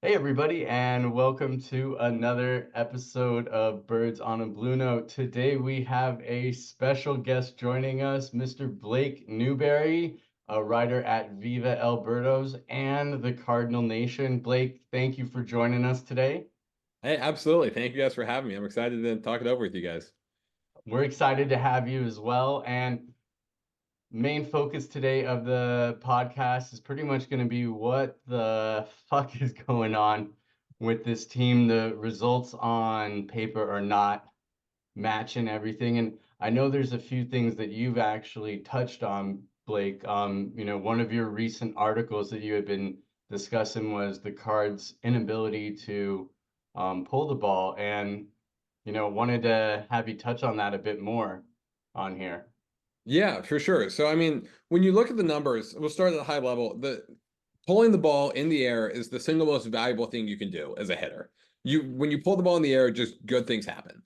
Hey everybody, and welcome to another episode of Birds on a Blue Note. Today we have a special guest joining us, Mr. Blake Newberry, a writer at Viva Birdos and the Cardinal Nation. Blake, thank you for joining us today. Hey, absolutely. Thank you guys for having me. I'm excited to talk it over with you guys. We're excited to have you as well. And main focus today of the podcast is pretty much going to be what the fuck is going on with this team. The results on paper are not matching everything. And I know there's a few things that you've actually touched on, Blake. One of your recent articles that you had been discussing was the Cards' inability to pull the ball, and wanted to have you touch on that a bit more on here. Yeah, for sure. So, I mean, when you look at the numbers, we'll start at a high level. The pulling the ball in the air is the single most valuable thing you can do as a hitter. When you pull the ball in the air, just good things happen.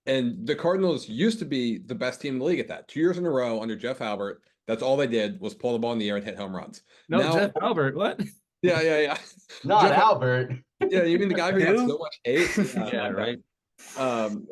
And the Cardinals used to be the best team in the league at that. 2 years in a row under Jeff Albert, that's all they did was pull the ball in the air and hit home runs. No, Now, Jeff Albert, what? yeah. Not Jeff, Albert. yeah, you mean the guy who got Who? so much hate? Yeah, right. Um,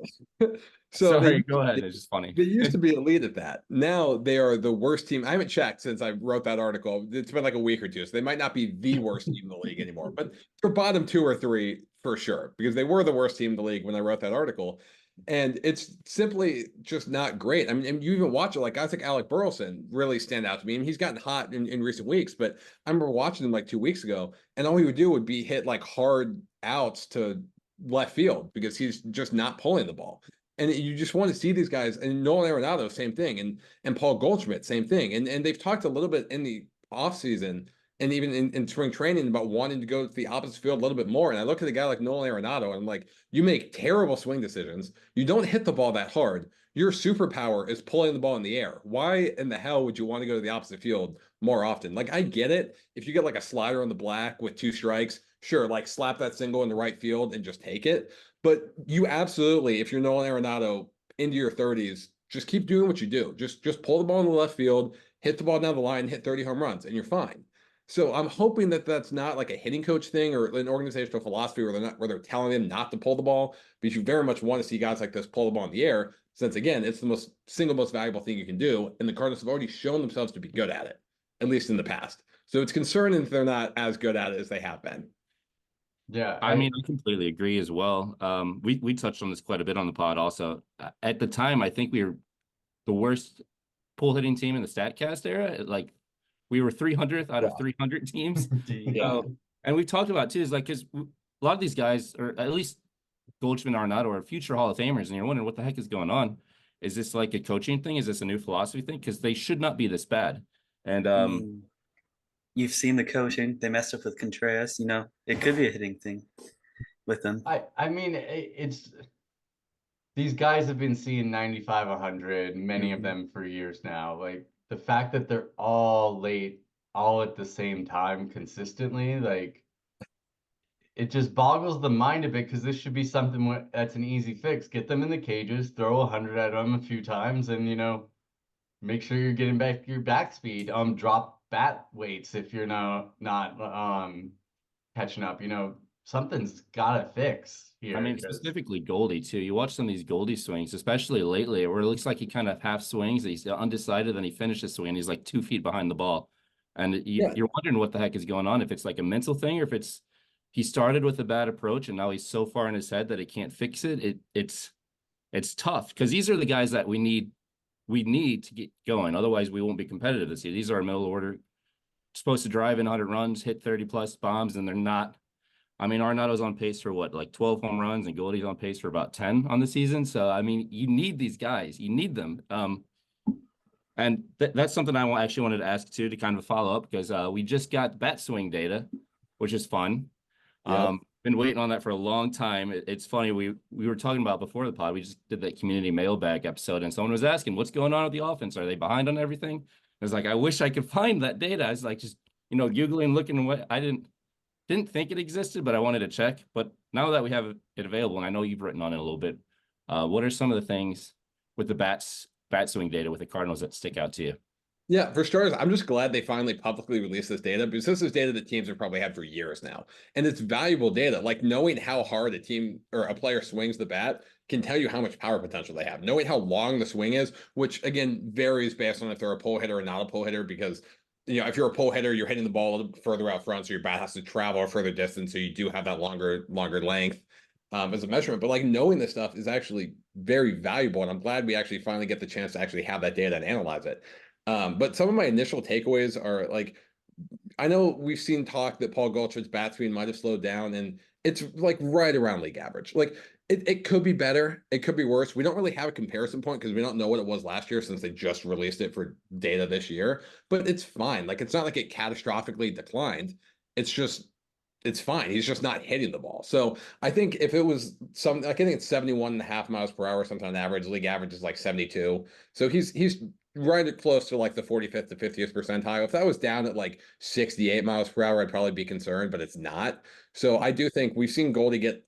Sorry, go ahead. It's just funny. They used to be elite at that. Now they are the worst team. I haven't checked since I wrote that article. It's been like a week or two, so they might not be the worst team in the league anymore, but they're bottom 2 or 3 for sure, because they were the worst team in the league when I wrote that article. And it's simply just not great. I mean, and you even watch it, like guys like Alec Burleson really stand out to me. I mean, he's gotten hot in recent weeks, but I remember watching him like 2 weeks ago, and all he would do would be hit like hard outs to left field because he's just not pulling the ball. And you just want to see these guys, and Nolan Arenado, same thing, and Paul Goldschmidt, same thing. And they've talked a little bit in the offseason and even in spring training about wanting to go to the opposite field a little bit more. And I look at a guy like Nolan Arenado, and I'm like, you make terrible swing decisions. You don't hit the ball that hard. Your superpower is pulling the ball in the air. Why in the hell would you want to go to the opposite field more often? Like, I get it. If you get like a slider on the black with 2 strikes, sure, like slap that single in the right field and just take it. But you absolutely, if you're Nolan Arenado into your 30s, just keep doing what you do. Just pull the ball in the left field, hit the ball down the line, hit 30 home runs, and you're fine. So I'm hoping that that's not like a hitting coach thing or an organizational philosophy where they're telling them not to pull the ball, because you very much want to see guys like this pull the ball in the air, since again, it's the single most valuable thing you can do, and the Cardinals have already shown themselves to be good at it, at least in the past. So it's concerning if they're not as good at it as they have been. Yeah, I mean, I completely agree as well. We touched on this quite a bit on the pod also. At the time, I think we were the worst pull hitting team in the StatCast era. Like, we were 300th out of 300 teams. Yeah. And we talked about too, is like, because a lot of these guys, or at least Goldschmidt, Arenado, are future Hall of Famers, and you're wondering what the heck is going on. Is this like a coaching thing? Is this a new philosophy thing? Because they should not be this bad. And You've seen the coaching. They messed up with Contreras. It could be a hitting thing with them. I mean, it's these guys have been seeing 95, 100, many of them for years now. Like, the fact that they're all late, all at the same time consistently, like, it just boggles the mind a bit, because this should be something that's an easy fix. Get them in the cages, throw 100 at them a few times, and make sure you're getting back your back speed. Drop bat weights if you're not catching up. Something's gotta fix here. I mean, specifically Goldie too. You watch some of these Goldie swings, especially lately, where it looks like he kind of half swings, he's undecided, then he finishes swing, he's like 2 feet behind the ball. And you're wondering what the heck is going on, if it's like a mental thing, or if he started with a bad approach and now he's so far in his head that he can't fix it. It's tough, because these are the guys that we need to get going. Otherwise, we won't be competitive this year. These are our middle order, supposed to drive in 100 runs, hit 30 plus bombs, and they're not. I mean, Arenado's on pace for what, like 12 home runs, and Goldie's on pace for about 10 on the season. So, I mean, you need these guys. You need them. And that's something I actually wanted to ask too, to kind of follow up, because we just got bat swing data, which is fun. Yep. Been waiting on that for a long time. It's funny, we were talking about before the pod, we just did that community mailbag episode, and someone was asking, what's going on with the offense? Are they behind on everything? I was like, I wish I could find that data. I was like, just, Googling, looking, what I didn't think it existed, but I wanted to check. But now that we have it available, and I know you've written on it a little bit, what are some of the things with the bat swing data with the Cardinals that stick out to you? Yeah, for starters, I'm just glad they finally publicly released this data because this is data that teams have probably had for years now. And it's valuable data. Like knowing how hard a team or a player swings the bat can tell you how much power potential they have. Knowing how long the swing is, which again varies based on if they're a pull hitter or not a pull hitter, because if you're a pull hitter, you're hitting the ball a little bit further out front, so your bat has to travel a further distance, so you do have that longer length as a measurement. But like knowing this stuff is actually very valuable, and I'm glad we actually finally get the chance to actually have that data and analyze it. But some of my initial takeaways are like, I know we've seen talk that Paul Goldschmidt's bat speed might have slowed down, and it's like right around league average. Like it could be better, it could be worse. We don't really have a comparison point because we don't know what it was last year since they just released it for data this year. But it's fine. Like it's not like it catastrophically declined. It's just it's fine. He's just not hitting the ball. So I think if it was some, I think it's 71.5 miles per hour, something on average. League average is like 72. So he's right close to like the 45th to 50th percentile. If that was down at like 68 miles per hour, I'd probably be concerned, but it's not. So I do think we've seen Goldie get,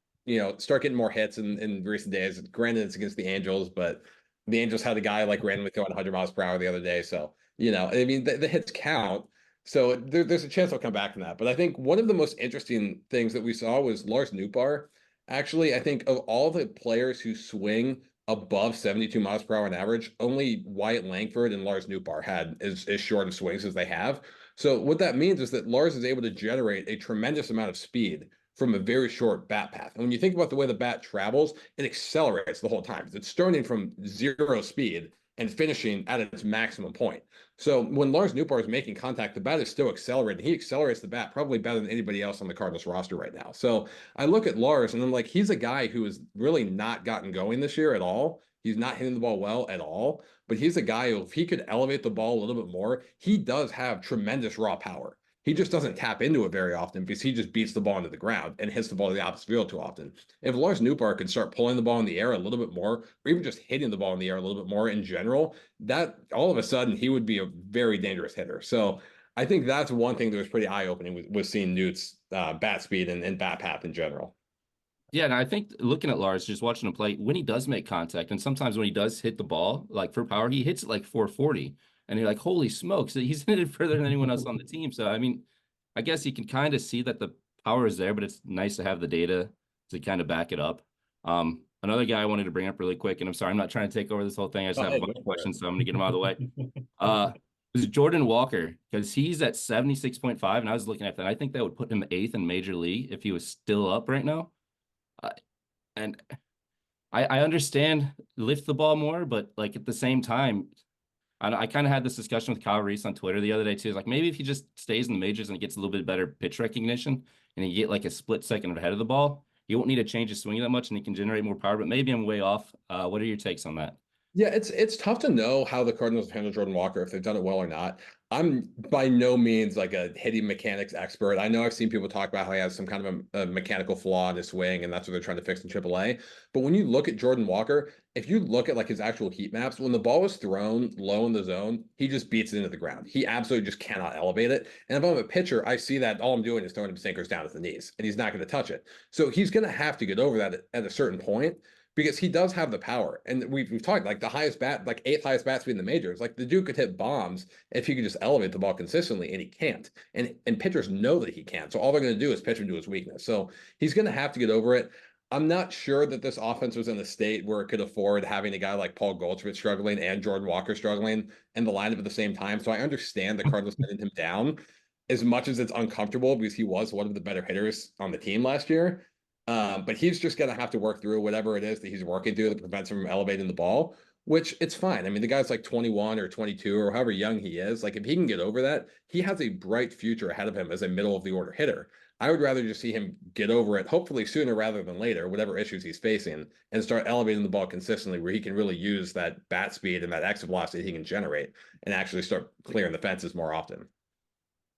start getting more hits in recent days. Granted, it's against the Angels, but the Angels had a guy like randomly throwing 100 miles per hour the other day. So, I mean, the hits count. So there's a chance he'll come back from that. But I think one of the most interesting things that we saw was Lars Nootbaar. Actually, I think of all the players who swing above 72 miles per hour on average, only Wyatt Langford and Lars Nootbaar had as short of swings as they have. So what that means is that Lars is able to generate a tremendous amount of speed from a very short bat path. And when you think about the way the bat travels, it accelerates the whole time. It's starting from zero speed and finishing at its maximum point. So when Lars Nootbaar is making contact, the bat is still accelerating. He accelerates the bat probably better than anybody else on the Cardinals roster right now. So I look at Lars and I'm like, he's a guy who has really not gotten going this year at all. He's not hitting the ball well at all, but he's a guy who, if he could elevate the ball a little bit more, he does have tremendous raw power. He just doesn't tap into it very often because he just beats the ball into the ground and hits the ball to the opposite field too often. If Lars Nootbaar could start pulling the ball in the air a little bit more, or even just hitting the ball in the air a little bit more in general, that all of a sudden he would be a very dangerous hitter. So I think that's one thing that was pretty eye-opening was seeing Newt's bat speed and bat path in general. Yeah, and I think looking at Lars, just watching him play, when he does make contact, and sometimes when he does hit the ball, like for power, he hits it like 440. And you're like, holy smokes, he's hit it further than anyone else on the team. So, I mean, I guess you can kind of see that the power is there, but it's nice to have the data to kind of back it up. Another guy I wanted to bring up really quick, and I'm sorry, I'm not trying to take over this whole thing. I just have a bunch of questions, so I'm going to get them out of the way. Is Jordan Walker, because he's at 76.5, and I was looking at that. I think that would put him 8th in Major League if he was still up right now. And I understand lift the ball more, but like at the same time, I kind of had this discussion with Kyle Reese on Twitter the other day too. It's like maybe if he just stays in the majors and gets a little bit better pitch recognition and he get like a split second ahead of the ball, he won't need to change his swing that much and he can generate more power. But maybe I'm way off. What are your takes on that? Yeah, it's tough to know how the Cardinals handle Jordan Walker, if they've done it well or not. I'm by no means like a hitting mechanics expert. I know I've seen people talk about how he has some kind of a mechanical flaw in his swing, and that's what they're trying to fix in AAA. But when you look at Jordan Walker, if you look at like his actual heat maps, when the ball is thrown low in the zone, he just beats it into the ground. He absolutely just cannot elevate it. And if I'm a pitcher, I see that all I'm doing is throwing him sinkers down at the knees, and he's not going to touch it. So he's going to have to get over that at a certain point, because he does have the power. And we've talked like the highest bat, like 8th highest bat speed in the majors. Like the dude could hit bombs if he could just elevate the ball consistently, and he can't. And pitchers know that he can't. So all they're going to do is pitch him to his weakness. So he's going to have to get over it. I'm not sure that this offense was in a state where it could afford having a guy like Paul Goldschmidt struggling and Jordan Walker struggling in the lineup at the same time. So I understand the Cardinals sending him down as much as it's uncomfortable because he was one of the better hitters on the team last year. But he's just going to have to work through whatever it is that he's working through that prevents him from elevating the ball, which it's fine. I mean, the guy's like 21 or 22 or however young he is. Like, if he can get over that, he has a bright future ahead of him as a middle of the order hitter. I would rather just see him get over it, hopefully sooner rather than later, whatever issues he's facing, and start elevating the ball consistently where he can really use that bat speed and that exit velocity he can generate and actually start clearing the fences more often.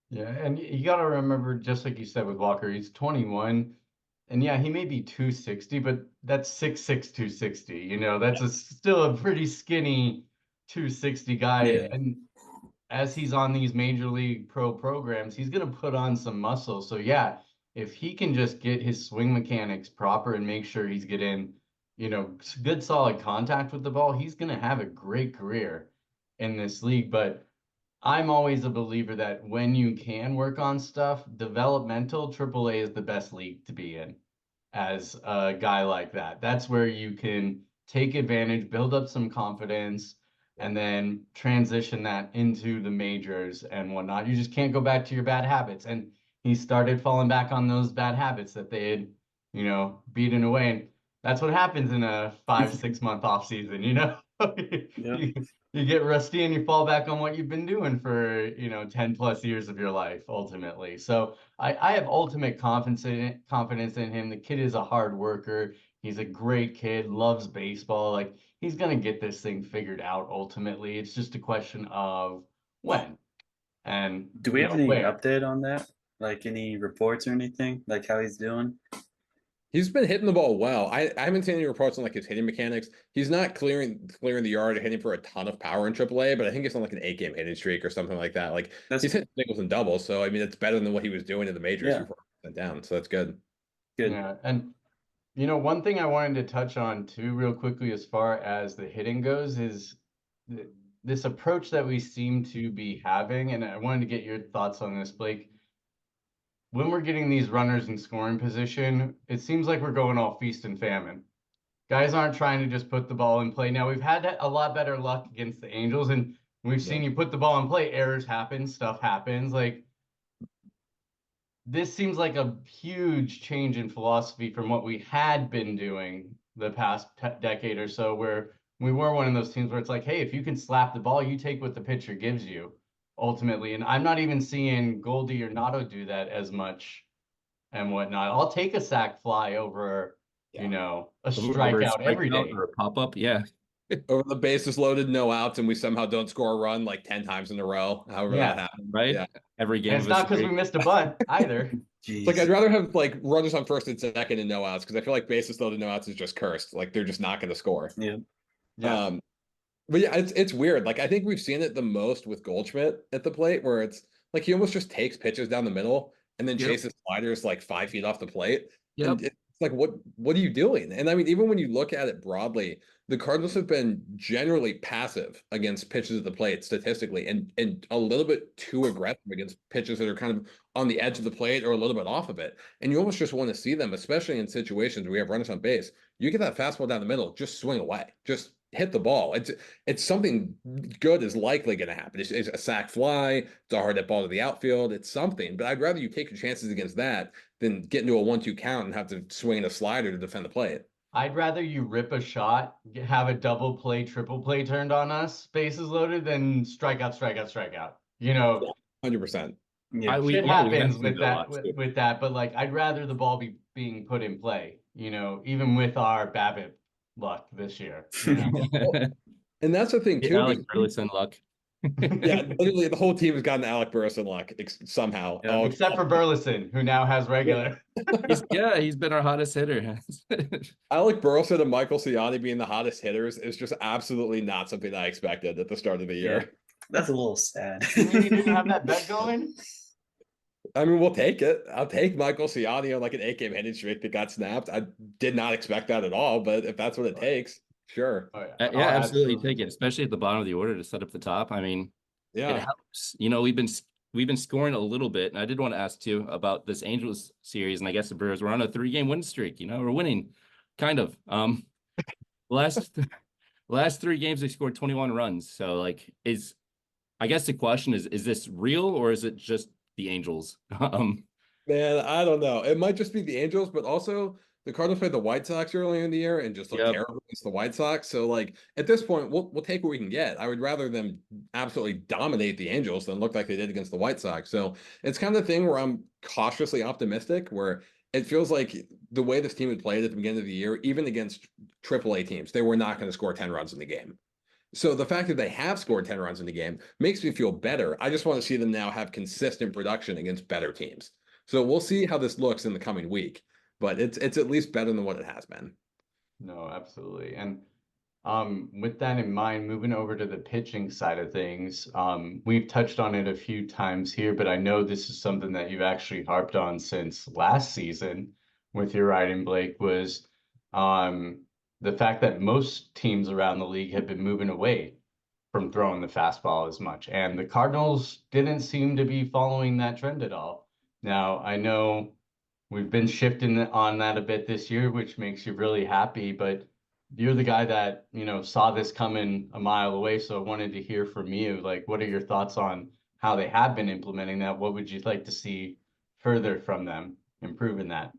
Yeah, and you got to remember, just like you said with Walker, he's 21. And yeah, he may be 260, but that's 6'6", 260. That's still a pretty skinny 260 guy. Yeah. And as he's on these major league pro programs, he's going to put on some muscle. So yeah, if he can just get his swing mechanics proper and make sure he's getting, good solid contact with the ball, he's going to have a great career in this league. But I'm always a believer that when you can work on stuff, developmental AAA is the best league to be in as a guy like that. That's where you can take advantage, build up some confidence, and then transition that into the majors and whatnot. You just can't go back to your bad habits. And he started falling back on those bad habits that they had, beaten away. And that's what happens in a 5-6 month off season, Yeah. You get rusty and you fall back on what you've been doing for 10 plus years of your life ultimately. So I have ultimate confidence in him. The kid is a hard worker. He's a great kid, loves baseball. Like, he's gonna get this thing figured out ultimately. It's just a question of when and Do we have any where. update on that? Like any reports or anything? Like how he's doing? He's been hitting the ball well. I haven't seen any reports on like his hitting mechanics. He's not clearing the yard or hitting for a ton of power in AAA, but I think it's on like an 8-game hitting streak or something like that. Like, That's he's hitting singles and doubles, so I mean it's better than what he was doing in the majors Yeah. before he went down. So that's good. good. Yeah, and one thing I wanted to touch on too, real quickly, as far as the hitting goes, is this approach that we seem to be having, and I wanted to get your thoughts on this, Blake. When we're getting these runners in scoring position, it seems like we're going all feast and famine. Guys aren't trying to just put the ball in play. Now, we've had a lot better luck against the Angels, and we've seen you put the ball in play, errors happen, stuff happens. Like, this seems like a huge change in philosophy from what we had been doing the past decade or so, where we were one of those teams where it's like, hey, if you can slap the ball, you take what the pitcher gives you ultimately. And I'm not even seeing Goldie or Nato do that as much and whatnot. I'll take a sac fly over, a Over a strikeout every strikeout day. or a pop-up, yeah. Over the bases loaded, no outs, and we somehow don't score a run like 10 times in a row. However Yeah. that happened. Right? Yeah. Every game And it's of a not because we streak. missed a bunt either. Jeez. It's like I'd rather have like runners on first and second and no outs, because I feel like bases loaded, no outs is just cursed. Like, they're just not going to score. Yeah. Yeah. But yeah, it's weird. Like, I think we've seen it the most with Goldschmidt at the plate, where it's like he almost just takes pitches down the middle and then Yep. chases sliders like 5 feet off the plate. Yep. And it's like, what are you doing? And I mean, even when you look at it broadly, the Cardinals have been generally passive against pitches at the plate statistically, and a little bit too aggressive against pitches that are kind of on the edge of the plate or a little bit off of it. And you almost just want to see them, especially in situations where we have runners on base. You get that fastball down the middle, just swing away. Just hit the ball. It's something good is likely going to happen. It's a sac fly. It's a hard hit ball to the outfield. It's something. But I'd rather you take your chances against that than get into a 1-2 count and have to swing a slider to defend the plate. I'd rather you rip a shot, have a double play, triple play turned on us, bases loaded, than strikeout, strikeout, strikeout. 100%. Yeah. Shit We have happens seen with a that, lot, too. with that. But like, I'd rather the ball be being put in play. Even with our BABIP luck this year. And that's the thing too. Alec Burleson luck. Yeah, literally the whole team has gotten Alec Burleson luck somehow. Yeah. Except for Burleson, who now has regular. He's been our hottest hitter. Alec Burleson and Michael Ciani being the hottest hitters is just absolutely not something I expected at the start of the year. That's a little sad. You mean you didn't have that bet going? I mean, we'll take it. I'll take Michael Ciani on like an 8-game hitting streak that got snapped. I did not expect that at all, but if that's what it takes, sure. Oh, Yeah, I'll absolutely take it, especially at the bottom of the order to set up the top. I mean, it Yeah. helps. We've been scoring a little bit, and I did want to ask too about this Angels series, and I guess the Brewers were on a 3-game win streak. We're winning, kind of. Last 3 games they scored 21 runs. So I guess the question is this real or is it just the Angels? Man, I don't know. It might just be the Angels, but also the Cardinals played the White Sox earlier in the year and just looked terrible against the White Sox. So like at this point, we'll take what we can get. I would rather them absolutely dominate the Angels than look like they did against the White Sox. So it's kind of the thing where I'm cautiously optimistic, where it feels like the way this team had played at the beginning of the year, even against AAA teams, they were not going to score 10 runs in the game. So the fact that they have scored 10 runs in the game makes me feel better. I just want to see them now have consistent production against better teams. So we'll see how this looks in the coming week, but it's at least better than what it has been. No, absolutely. And with that in mind, moving over to the pitching side of things, we've touched on it a few times here, but I know this is something that you've actually harped on since last season with your writing, Blake, was the fact that most teams around the league have been moving away from throwing the fastball as much. And the Cardinals didn't seem to be following that trend at all. Now, I know we've been shifting on that a bit this year, which makes you really happy, but you're the guy that, saw this coming a mile away. So I wanted to hear from you, like, what are your thoughts on how they have been implementing that? What would you like to see further from them improving that?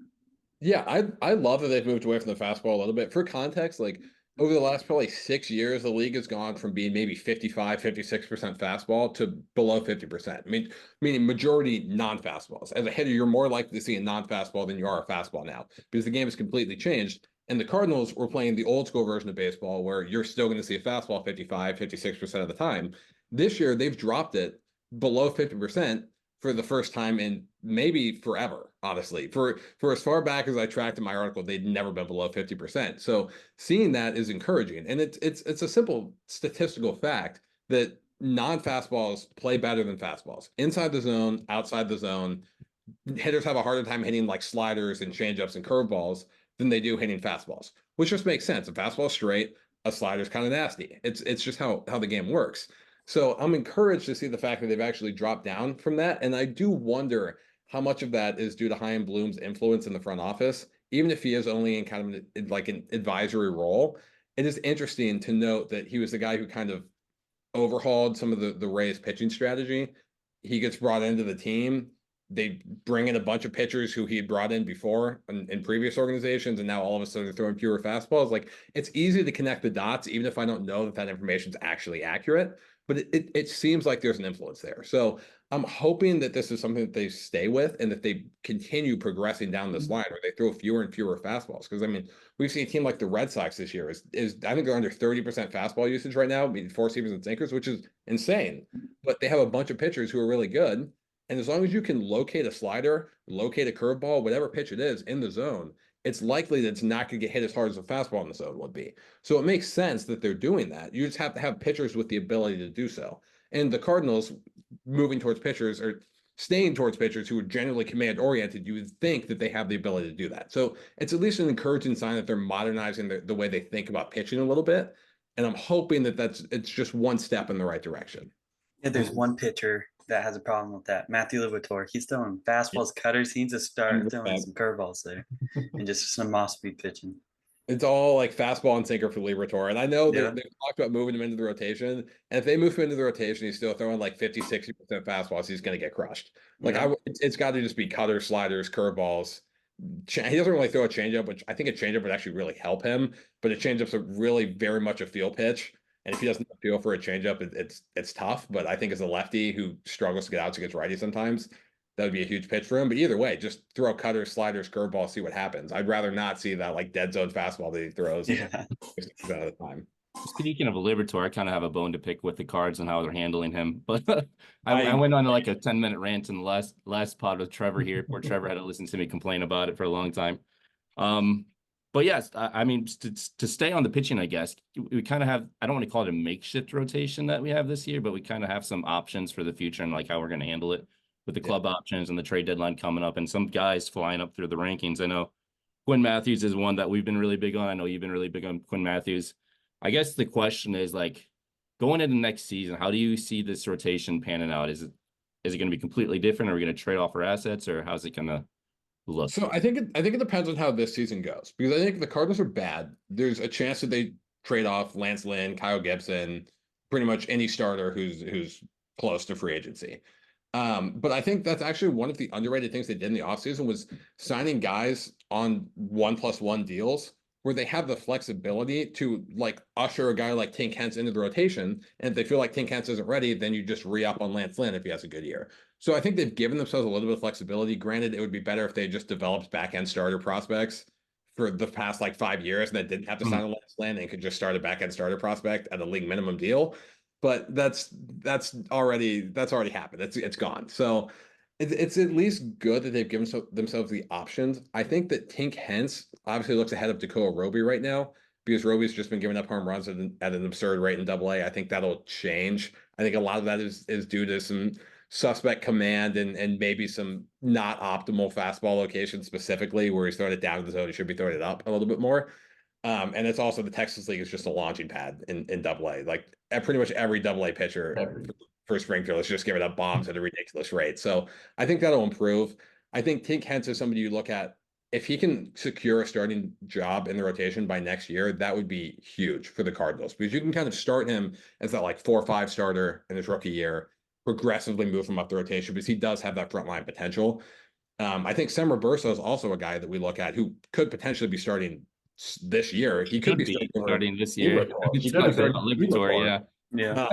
Yeah, I love that they've moved away from the fastball a little bit. For context, like over the last probably 6 years, the league has gone from being maybe 55, 56% fastball to below 50%. Meaning majority non-fastballs. As a hitter, you're more likely to see a non-fastball than you are a fastball now because the game has completely changed. And the Cardinals were playing the old school version of baseball where you're still going to see a fastball 55, 56% of the time. This year, they've dropped it below 50% for the first time in maybe forever, honestly. For as far back as I tracked in my article, they'd never been below 50%. So seeing that is encouraging. And it's a simple statistical fact that non-fastballs play better than fastballs. Inside the zone, outside the zone, hitters have a harder time hitting like sliders and changeups and curveballs than they do hitting fastballs, which just makes sense. A fastball straight, a slider's kind of nasty. It's just how the game works. So I'm encouraged to see the fact that they've actually dropped down from that. And I do wonder how much of that is due to Chaim Bloom's influence in the front office, even if he is only in kind of like an advisory role. It is interesting to note that he was the guy who kind of overhauled some of the Rays pitching strategy. He gets brought into the team. They bring in a bunch of pitchers who he had brought in before in previous organizations, and now all of a sudden they're throwing fewer fastballs. Like it's easy to connect the dots, even if I don't know that information is actually accurate. But it seems like there's an influence there. So I'm hoping that this is something that they stay with and that they continue progressing down this line where they throw fewer and fewer fastballs. Because I mean, we've seen a team like the Red Sox this year is I think they're under 30% fastball usage right now, four seamers and sinkers, which is insane. But they have a bunch of pitchers who are really good. And as long as you can locate a slider, locate a curveball, whatever pitch it is in the zone, it's likely that it's not going to get hit as hard as a fastball in the zone would be. So it makes sense that they're doing that. You just have to have pitchers with the ability to do so. And the Cardinals moving towards pitchers or staying towards pitchers who are generally command oriented, you would think that they have the ability to do that. So it's at least an encouraging sign that they're modernizing the way they think about pitching a little bit. And I'm hoping that it's just one step in the right direction. Yeah, there's one pitcher that has a problem with that. Matthew Livator. He's throwing fastballs, cutters. He needs to start throwing some curveballs there and just some off-speed pitching. It's all like fastball and sinker for Librator. And I know they've talked about moving him into the rotation. And if they move him into the rotation, he's still throwing like 50, 60% fastballs. He's going to get crushed. Like it's got to just be cutters, sliders, curveballs. He doesn't really throw a changeup, which I think a changeup would actually really help him. But a changeup's really very much a feel pitch. And if he doesn't feel for a changeup, it's tough. But I think as a lefty who struggles to get outs against righty sometimes, that would be a huge pitch for him. But either way, just throw cutters, sliders, curveball, see what happens. I'd rather not see that like dead zone fastball that he throws 60% of the time. Speaking of Libertor, I kind of have a bone to pick with the Cards and how they're handling him. But I went on like a 10-minute rant in the last pod with Trevor here, where Trevor had to listen to me complain about it for a long time. But yes, I mean, to stay on the pitching, I guess, we kind of have, I don't want to call it a makeshift rotation that we have this year, but we kind of have some options for the future and like how we're going to handle it with the club options and the trade deadline coming up and some guys flying up through the rankings. I know Quinn Matthews is one that we've been really big on. I know you've been really big on Quinn Matthews. I guess the question is like going into next season, how do you see this rotation panning out? Is it going to be completely different? Are we going to trade off our assets or how's it going to look? So I think it depends on how this season goes because I think the Cardinals are bad. There's a chance that they trade off Lance Lynn, Kyle Gibson, pretty much any starter who's close to free agency. But I think that's actually one of the underrated things they did in the offseason was signing guys on 1+1 deals where they have the flexibility to like usher a guy like Tink Hence into the rotation. And if they feel like Tink Hence isn't ready, then you just re-up on Lance Lynn if he has a good year. So I think they've given themselves a little bit of flexibility. Granted, it would be better if they just developed back-end starter prospects for the past like 5 years and then didn't have to sign a Lance Lynn and could just start a back-end starter prospect at a league minimum deal. But that's already happened. It's gone. So it's at least good that they've given themselves the options. I think that Tink Hence obviously looks ahead of Dakota Roby right now because Roby's just been giving up home runs at an absurd rate in AA. I think that'll change. I think a lot of that is due to some suspect command and maybe some not optimal fastball location specifically where he's throwing it down to the zone. He should be throwing it up a little bit more. And it's also the Texas League is just a launching pad in AA. Like pretty much every AA pitcher for Springfield is just giving up bombs at a ridiculous rate. So I think that'll improve. I think Tink Hence is somebody you look at. If he can secure a starting job in the rotation by next year, that would be huge for the Cardinals because you can kind of start him as that like 4 or 5 starter in his rookie year, progressively move him up the rotation because he does have that frontline potential. I think Sem Roberto is also a guy that we look at who could potentially be starting this year. He could be starting this year. He could be starting Libertor, yeah. Yeah.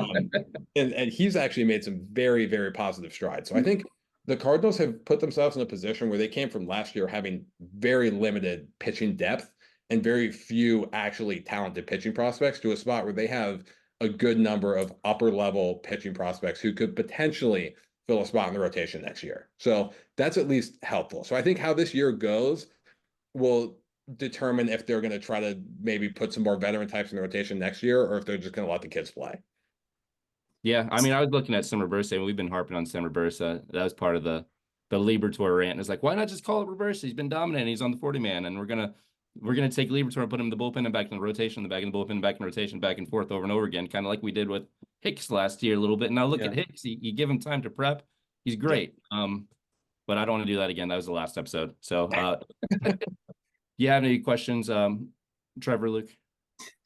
And he's actually made some very, very positive strides. So I think the Cardinals have put themselves in a position where they came from last year having very limited pitching depth and very few actually talented pitching prospects to a spot where they have a good number of upper level pitching prospects who could potentially fill a spot in the rotation next year. So that's at least helpful. So I think how this year goes will determine if they're going to try to maybe put some more veteran types in the rotation next year or if they're just going to let the kids play. Yeah, I mean, I was looking at Sem Roberto, and we've been harping on Sem Roberto. That was part of the Libertor rant. It's like, why not just call it Roberto? He's been dominant. He's on the 40-man, and we're gonna take Libertor and put him in the bullpen and back in the rotation, the back in the bullpen, back in rotation, back and forth over and over again, kind of like we did with Hicks last year a little bit. And now look at Hicks. You give him time to prep. He's great. But I don't want to do that again. That was the last episode. So do you have any questions, Trevor, Luke?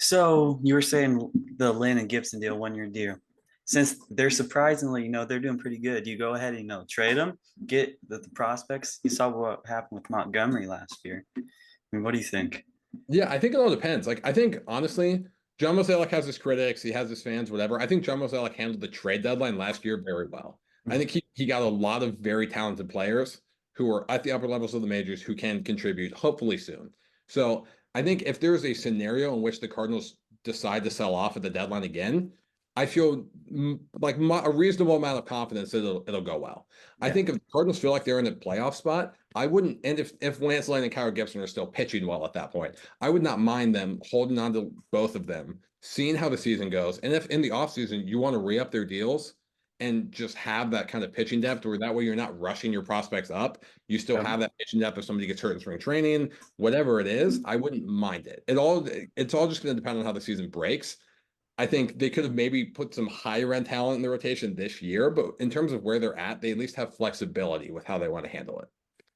So you were saying the Lynn and Gibson deal, 1 year deal. Since they're surprisingly, they're doing pretty good, you go ahead and, trade them, get the prospects. You saw what happened with Montgomery last year. I mean, what do you think? Yeah, I think it all depends. Like, I think, honestly, John Mozeliak has his critics, he has his fans, whatever. I think John Mozeliak handled the trade deadline last year very well. I think he got a lot of very talented players who are at the upper levels of the majors who can contribute, hopefully soon. So I think if there's a scenario in which the Cardinals decide to sell off at the deadline again, I feel like a reasonable amount of confidence that it'll go well. Yeah. I think if the Cardinals feel like they're in a playoff spot, I wouldn't, and if Lance Lynn and Kyle Gibson are still pitching well at that point, I would not mind them holding on to both of them, seeing how the season goes. And if in the offseason you want to re-up their deals and just have that kind of pitching depth where that way you're not rushing your prospects up, you still have that pitching depth if somebody gets hurt in spring training, whatever it is, I wouldn't mind it. It's all just going to depend on how the season breaks. I think they could have maybe put some higher end talent in the rotation this year, but in terms of where they're at, they at least have flexibility with how they want to handle it.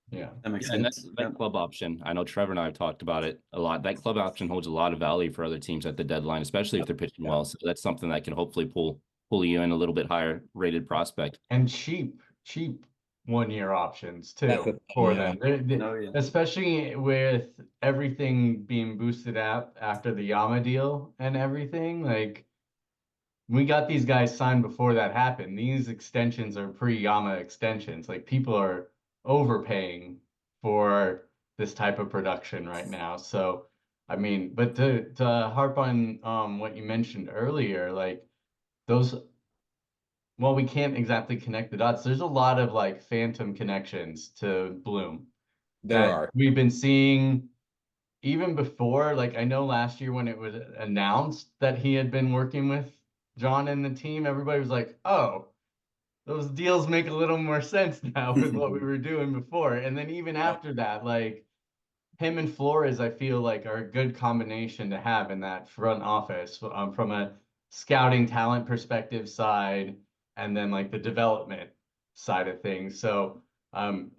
Yeah, that makes sense. And that club option, I know Trevor and I have talked about it a lot. That club option holds a lot of value for other teams at the deadline, especially if they're pitching well. So that's something that can hopefully pull you in a little bit higher rated prospect. And cheap 1 year options too for them. Especially with everything being boosted out after the Yama deal and everything. Like, we got these guys signed before that happened. These extensions are pre-Yama extensions. Like, people are overpaying for this type of production right now. So I mean, but to harp on what you mentioned earlier, like those, well, we can't exactly connect the dots. There's a lot of like phantom connections to Bloom. There are. We've been seeing even before. Like, I know last year when it was announced that he had been working with John and the team, everybody was like, oh, those deals make a little more sense now with what we were doing before. And then even after that, like him and Flores, I feel like are a good combination to have in that front office from a scouting talent perspective side, and then like the development side of things. So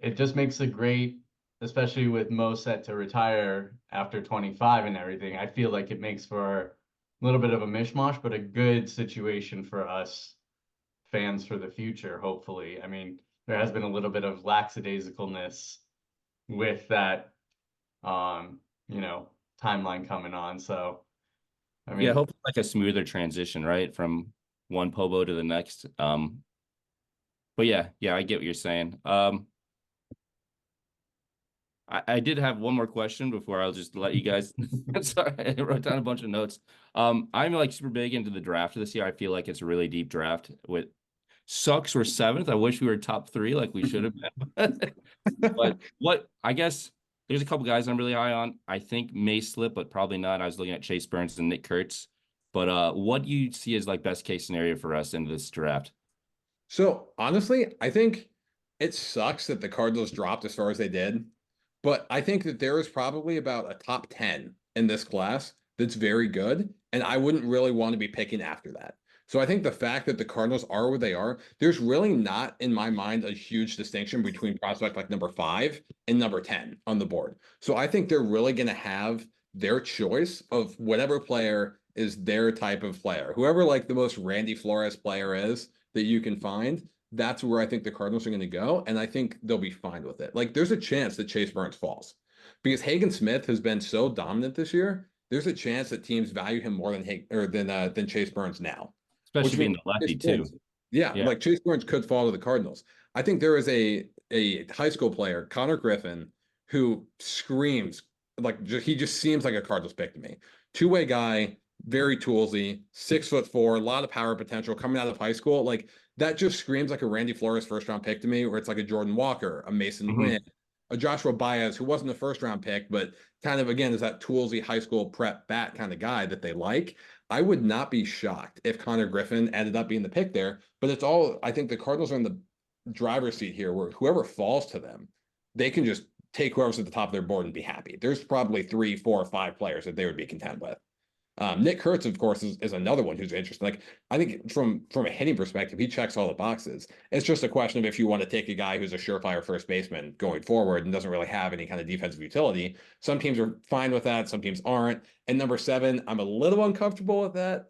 it just makes a great, especially with Mo set to retire after 25 and everything, I feel like it makes for a little bit of a mishmash, but a good situation for us fans for the future, hopefully. I mean, there has been a little bit of lackadaisicalness with that, timeline coming on. So, I mean, yeah, hopefully like a smoother transition, right, from one Pobo to the next. But yeah, I get what you're saying. I did have one more question before I'll just let you guys. Sorry, I wrote down a bunch of notes. I'm like super big into the draft this year. I feel like it's a really deep draft. With sucks we're 7th. I wish we were top 3 like we should have been. But what I guess there's a couple guys I'm really high on. I think may slip, but probably not. I was looking at Chase Burns and Nick Kurtz. But what do you see as like best case scenario for us in this draft? So honestly, I think it sucks that the Cardinals dropped as far as they did. But I think that there is probably about a top 10 in this class that's very good, and I wouldn't really want to be picking after that. So I think the fact that the Cardinals are where they are, there's really not, in my mind, a huge distinction between prospect like number 5 and number 10 on the board. So I think they're really going to have their choice of whatever player is their type of player. Whoever like the most Randy Flores player is that you can find, that's where I think the Cardinals are going to go. And I think they'll be fine with it. Like there's a chance that Chase Burns falls because Hagen Smith has been so dominant this year. There's a chance that teams value him more than Chase Burns now. Especially being the lefty too. Yeah, like Chase Burns could fall to the Cardinals. I think there is a high school player, Connor Griffin, who screams like he just seems like a Cardinals pick to me. Two-way guy, very toolsy, 6'4", a lot of power potential coming out of high school. Like that just screams like a Randy Flores first-round pick to me, where it's like a Jordan Walker, a Mason Wynn, a Joshua Baez, who wasn't a first-round pick, but kind of again is that toolsy high school prep bat kind of guy that they like. I would not be shocked if Connor Griffin ended up being the pick there, but it's all, I think the Cardinals are in the driver's seat here where whoever falls to them, they can just take whoever's at the top of their board and be happy. There's probably 3, 4, 5 players that they would be content with. Nick Kurtz, of course, is another one who's interesting. Like I think from a hitting perspective, he checks all the boxes. It's just a question of if you want to take a guy who's a surefire first baseman going forward and doesn't really have any kind of defensive utility. Some teams are fine with that. Some teams aren't. And number 7, I'm a little uncomfortable with that.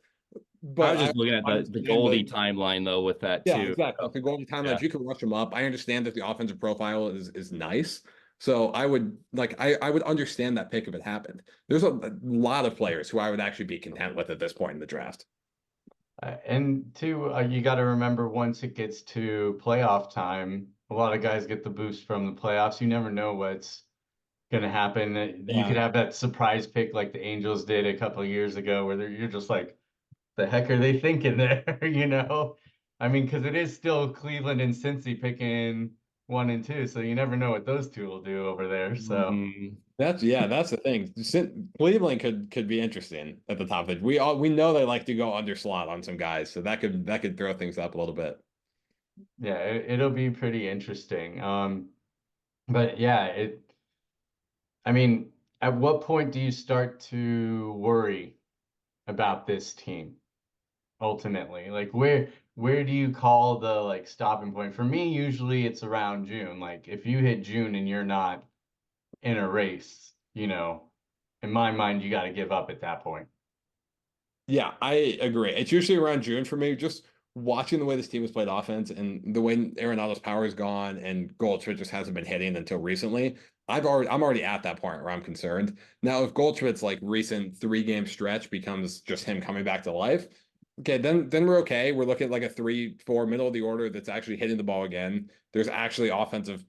But I was just looking at the Goldie timeline though with that too. Yeah, exactly. The Goldie timeline, if you can rush him up, I understand that the offensive profile is nice. So I would I would understand that pick if it happened. There's a lot of players who I would actually be content with at this point in the draft. And two, you got to remember once it gets to playoff time, a lot of guys get the boost from the playoffs. You never know what's going to happen. You could have that surprise pick like the Angels did a couple of years ago where you're just like, the heck are they thinking there? You know, I mean, because it is still Cleveland and Cincy picking 1 and 2, so you never know what those two will do over there. So that's the thing. Cleveland could be interesting at the top of it. We know they like to go under slot on some guys, so that could throw things up a little bit. Yeah, it'll be pretty interesting. But yeah, I mean, at what point do you start to worry about this team ultimately? Like where do you call the like stopping point? For me, usually it's around June. Like if you hit June and you're not in a race, you know, in my mind, you got to give up at that point. Yeah, I agree. It's usually around June for me. Just watching the way this team has played offense and the way Arenado's power is gone and Goldschmidt just hasn't been hitting until recently. I'm already at that point where I'm concerned. Now, if Goldschmidt's like recent 3-game stretch becomes just him coming back to life, okay, then we're okay. We're looking at like a 3-4 middle of the order that's actually hitting the ball again. There's actually offensive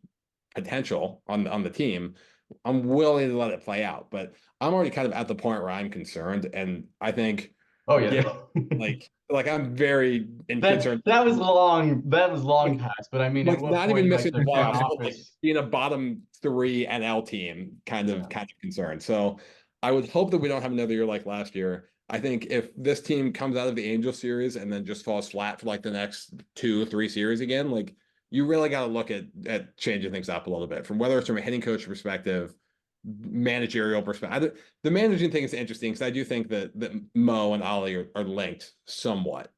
potential on the team. I'm willing to let it play out, but I'm already kind of at the point where I'm concerned, and I think, like I'm very concerned. That was long past, but I mean, like not even missing the playoffs, but like office... being a bottom 3 NL team, kind of concerned. So I would hope that we don't have another year like last year. I think if this team comes out of the Angel series and then just falls flat for like the next 2-3 series again, like you really got to look at changing things up a little bit from whether it's from a hitting coach perspective, managerial perspective. The managing thing is interesting because I do think that Mo and Ollie are linked somewhat.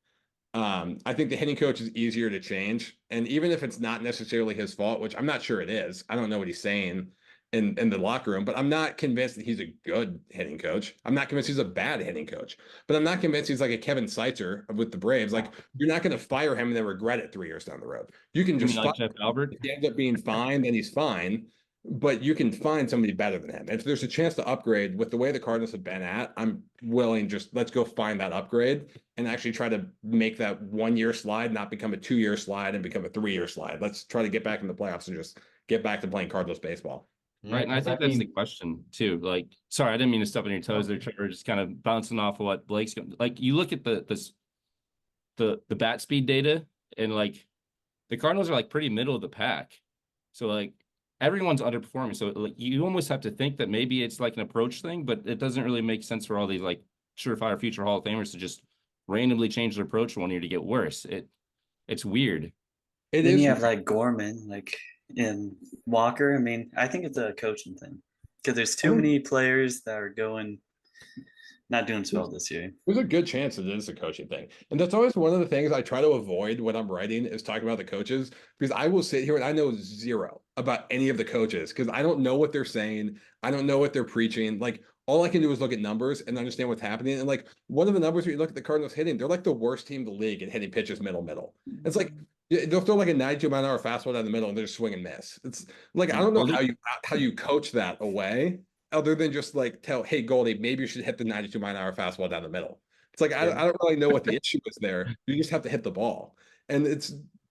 I think the hitting coach is easier to change. And even if it's not necessarily his fault, which I'm not sure it is, I don't know what he's saying in the locker room, but I'm not convinced that he's a good hitting coach. I'm not convinced he's a bad hitting coach, but I'm not convinced he's like a Kevin Seitzer with the Braves. Like you're not going to fire him and then regret it 3 years down the road. You can just like Jeff Albert. If he ends up being fine, then he's fine. But you can find somebody better than him. If there's a chance to upgrade with the way the Cardinals have been at, I'm willing let's go find that upgrade and actually try to make that 1-year slide not become a 2-year slide and become a 3-year slide. Let's try to get back in the playoffs and just get back to playing Cardinals baseball. Right. And I think that's the question too. Like, sorry, I didn't mean to step on your toes there, Trevor. Just kind of bouncing off of what Blake's going. Like, you look at the bat speed data, and like the Cardinals are like pretty middle of the pack. So like everyone's underperforming. So like you almost have to think that maybe it's like an approach thing, but it doesn't really make sense for all these like surefire future Hall of Famers to just randomly change their approach 1 year to get worse. It's weird. Then you have like Gorman, like in Walker. I mean, I think it's a coaching thing because there's too many players that are going not doing so well this year. There's a good chance it is a coaching thing. And that's always one of the things I try to avoid when I'm writing is talking about the coaches, because I will sit here and I know zero about any of the coaches because I don't know what they're saying. I don't know what they're preaching. Like all I can do is look at numbers and understand what's happening. And like one of the numbers where you look at the Cardinals hitting, they're like the worst team in the league at hitting pitches middle. It's like they'll throw like a 92-mile-an-hour fastball down the middle and they're just swing and miss. It's like I don't know how you coach that away other than just like tell, hey, Goldie, maybe you should hit the 92-mile-an-hour fastball down the middle. It's like, I don't really know what the issue is there. You just have to hit the ball. And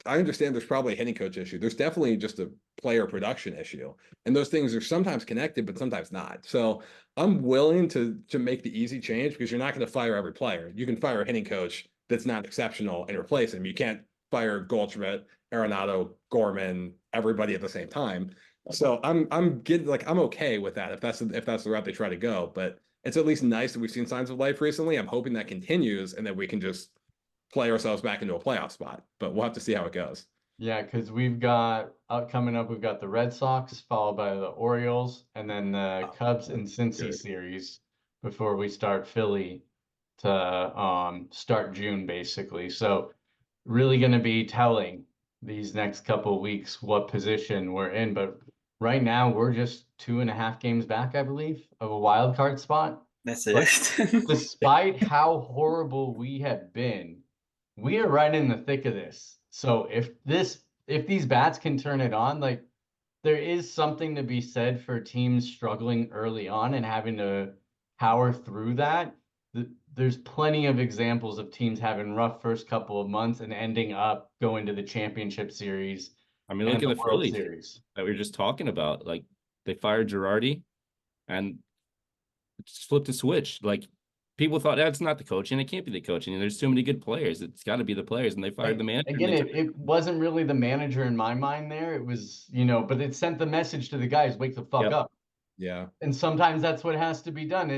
I understand there's probably a hitting coach issue. There's definitely just a player production issue. And those things are sometimes connected, but sometimes not. So I'm willing to make the easy change because you're not going to fire every player. You can fire a hitting coach that's not exceptional and replace him. You can't fire Goldschmidt, Arenado, Gorman, everybody at the same time. So I'm okay with that if that's the route they try to go. But it's at least nice that we've seen signs of life recently. I'm hoping that continues and that we can just play ourselves back into a playoff spot. But we'll have to see how it goes. Yeah, because we've got coming up, we've got the Red Sox followed by the Orioles and then the Cubs and Cincy series before we start Philly to start June basically. So really going to be telling these next couple of weeks what position we're in. But right now we're just 2.5 games back, I believe, of a wild card spot. That's it. Despite how horrible we have been, we are right in the thick of this. So if these bats can turn it on, like there is something to be said for teams struggling early on and having to power through that. There's plenty of examples of teams having rough first couple of months and ending up going to the championship series. I mean, look at the World Phillies Series that we were just talking about. Like they fired Girardi and just flipped a switch. Like people thought that's not the coaching. It can't be the coaching. And there's too many good players. It's got to be the players. And they fired the manager. Again, it wasn't really the manager in my mind there. It was, but it sent the message to the guys, wake the fuck up. Yeah. And sometimes that's what has to be done.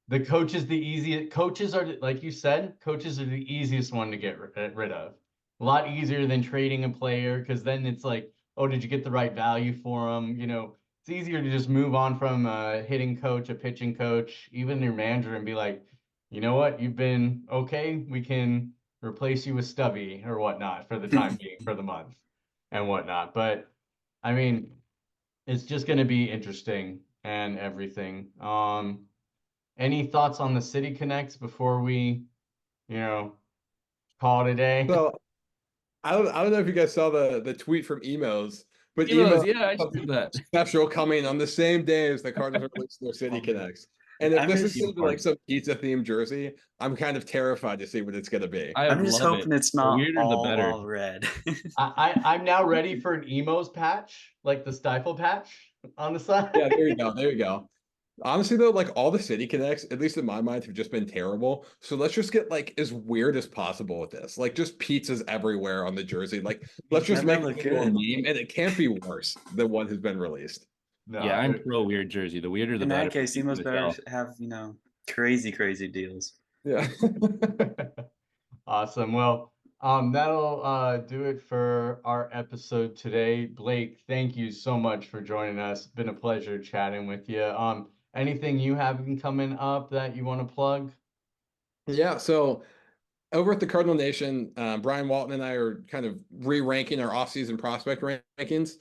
The coach is the easiest. Coaches are, like you said, coaches are the easiest one to get rid of. A lot easier than trading a player because then it's like, oh, did you get the right value for them? It's easier to just move on from a hitting coach, a pitching coach, even your manager and be like, you know what, you've been okay. We can replace you with Stubby or whatnot for the time being, for the month and whatnot. But I mean, it's just going to be interesting and everything. Any thoughts on the City Connects before we, call it a day? So I don't know if you guys saw the tweet from Emos, but Emos, yeah, I see that. Special coming on the same day as the Cardinals release their City Connects. And if this is going to be like some pizza themed jersey, I'm kind of terrified to see what it's going to be. I'm just hoping it's not all red. I'm now ready for an Emos patch, like the Stifle patch on the side. Yeah, there you go. Honestly, though, like all the City Connects, at least in my mind, have just been terrible. So let's just get like as weird as possible with this. Like just pizzas everywhere on the jersey. Like let's just make it a meme, and it can't be worse than what has been released. No, yeah, I'm pro weird jersey. The weirder the better. In that case, Emos better have crazy deals. Yeah. Awesome. Well, that'll do it for our episode today. Blake, thank you so much for joining us. Been a pleasure chatting with you. Anything you have coming up that you want to plug? Yeah, so over at the Cardinal Nation, Brian Walton and I are kind of re-ranking our offseason prospect rankings.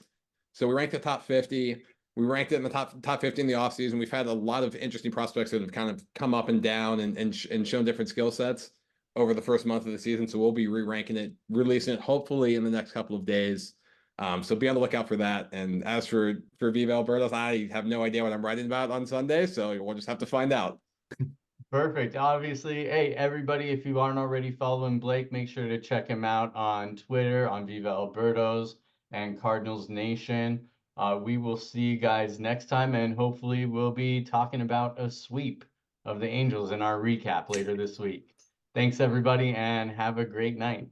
So we ranked the top 50. We ranked it in the top 50 in the offseason. We've had a lot of interesting prospects that have kind of come up and down and shown different skill sets over the first month of the season. So we'll be re-ranking it, releasing it hopefully in the next couple of days. So be on the lookout for that. And as for Viva Birdos, I have no idea what I'm writing about on Sunday, so we'll just have to find out. Perfect. Obviously, hey, everybody, if you aren't already following Blake, make sure to check him out on Twitter, on Viva Birdos and Cardinals Nation. We will see you guys next time, and hopefully we'll be talking about a sweep of the Angels in our recap later this week. Thanks, everybody, and have a great night.